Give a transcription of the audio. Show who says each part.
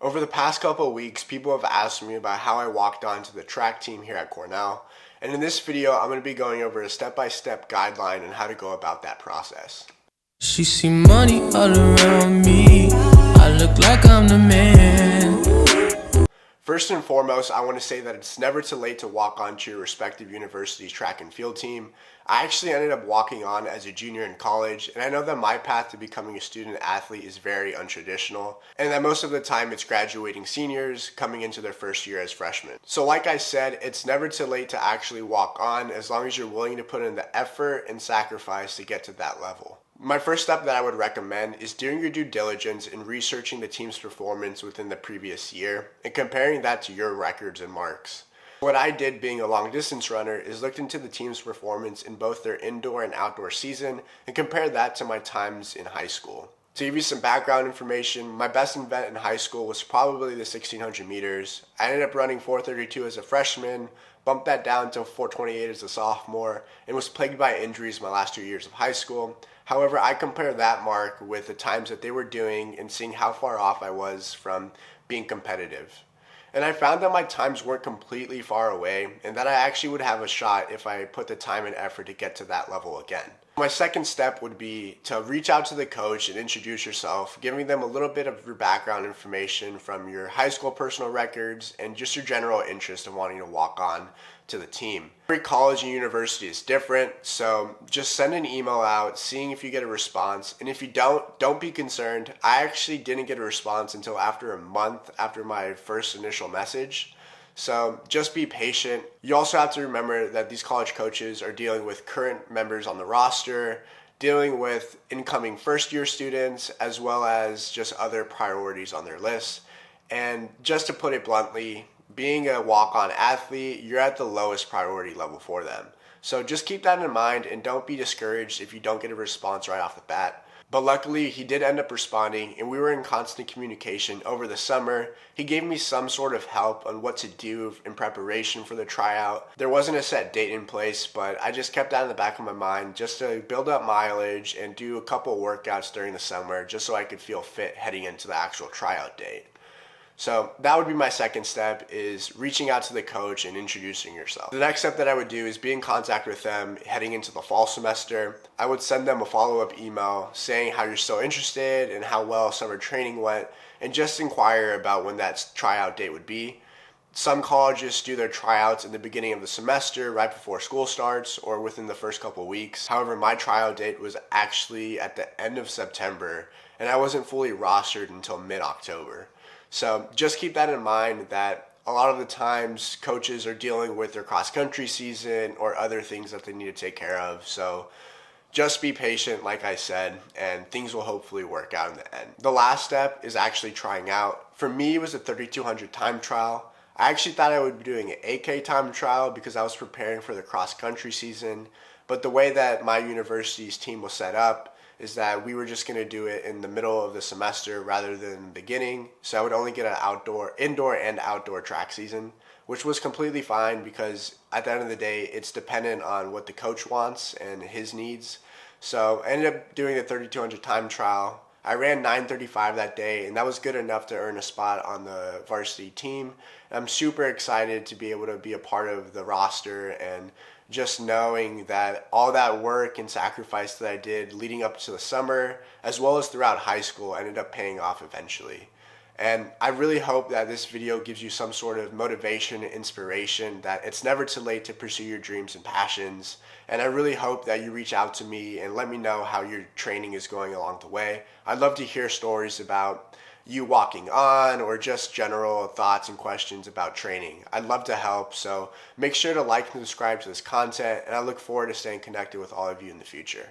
Speaker 1: Over the past couple of weeks, people have asked me about how I walked on to the track team here at Cornell, and in this video, I'm going to be going over a step-by-step guideline on how to go about that process.
Speaker 2: She see money all around me, I look like I'm the man.
Speaker 1: First and foremost, I want to say that it's never too late to walk on to your respective university's track and field team. I actually ended up walking on as a junior in college, and I know that my path to becoming a student athlete is very untraditional, and that most of the time it's graduating seniors coming into their first year as freshmen. So like I said, it's never too late to actually walk on as long as you're willing to put in the effort and sacrifice to get to that level. My first step that I would recommend is doing your due diligence in researching the team's performance within the previous year and comparing that to your records and marks. What I did, being a long distance runner, is looked into the team's performance in both their indoor and outdoor season and compared that to my times in high school. To give you some background information, my best event in high school was probably the 1600 meters. I ended up running 4:32 as a freshman, bumped that down to 4:28 as a sophomore, and was plagued by injuries my last 2 years of high school. However, I compare that mark with the times that they were doing and seeing how far off I was from being competitive. And I found that my times weren't completely far away and that I actually would have a shot if I put the time and effort to get to that level again. My second step would be to reach out to the coach and introduce yourself, giving them a little bit of your background information from your high school personal records and just your general interest in wanting to walk on to the team. Every college and university is different, so just send an email out, seeing if you get a response. And if you don't be concerned. I actually didn't get a response until after a month after my first initial message. So just be patient. You also have to remember that these college coaches are dealing with current members on the roster, dealing with incoming first-year students, as well as just other priorities on their list. And just to put it bluntly, being a walk-on athlete, you're at the lowest priority level for them. So just keep that in mind and don't be discouraged if you don't get a response right off the bat. But luckily, he did end up responding, and we were in constant communication over the summer. He gave me some sort of help on what to do in preparation for the tryout. There wasn't a set date in place, but I just kept that in the back of my mind just to build up mileage and do a couple workouts during the summer just so I could feel fit heading into the actual tryout date. So that would be my second step, is reaching out to the coach and introducing yourself. The next step that I would do is be in contact with them heading into the fall semester. I would send them a follow-up email saying how you're still interested and how well summer training went, and just inquire about when that tryout date would be. Some colleges do their tryouts in the beginning of the semester, right before school starts, or within the first couple weeks. However, my tryout date was actually at the end of September, and I wasn't fully rostered until mid-October. So just keep that in mind, that a lot of the times coaches are dealing with their cross-country season or other things that they need to take care of. So just be patient, like I said, and things will hopefully work out in the end. The last step is actually trying out. For me, it was a 3,200 time trial. I actually thought I would be doing an 8K time trial because I was preparing for the cross-country season. But the way that my university's team was set up is that we were just going to do it in the middle of the semester rather than the beginning. So I would only get an indoor and outdoor track season, which was completely fine because at the end of the day, it's dependent on what the coach wants and his needs. So I ended up doing the 3,200 time trial. I ran 9:35 that day, and that was good enough to earn a spot on the varsity team. I'm super excited to be able to be a part of the roster, and just knowing that all that work and sacrifice that I did leading up to the summer, as well as throughout high school, ended up paying off eventually. And I really hope that this video gives you some sort of motivation and inspiration, that it's never too late to pursue your dreams and passions. And I really hope that you reach out to me and let me know how your training is going along the way. I'd love to hear stories about you walking on, or just general thoughts and questions about training. I'd love to help, so make sure to like and subscribe to this content, and I look forward to staying connected with all of you in the future.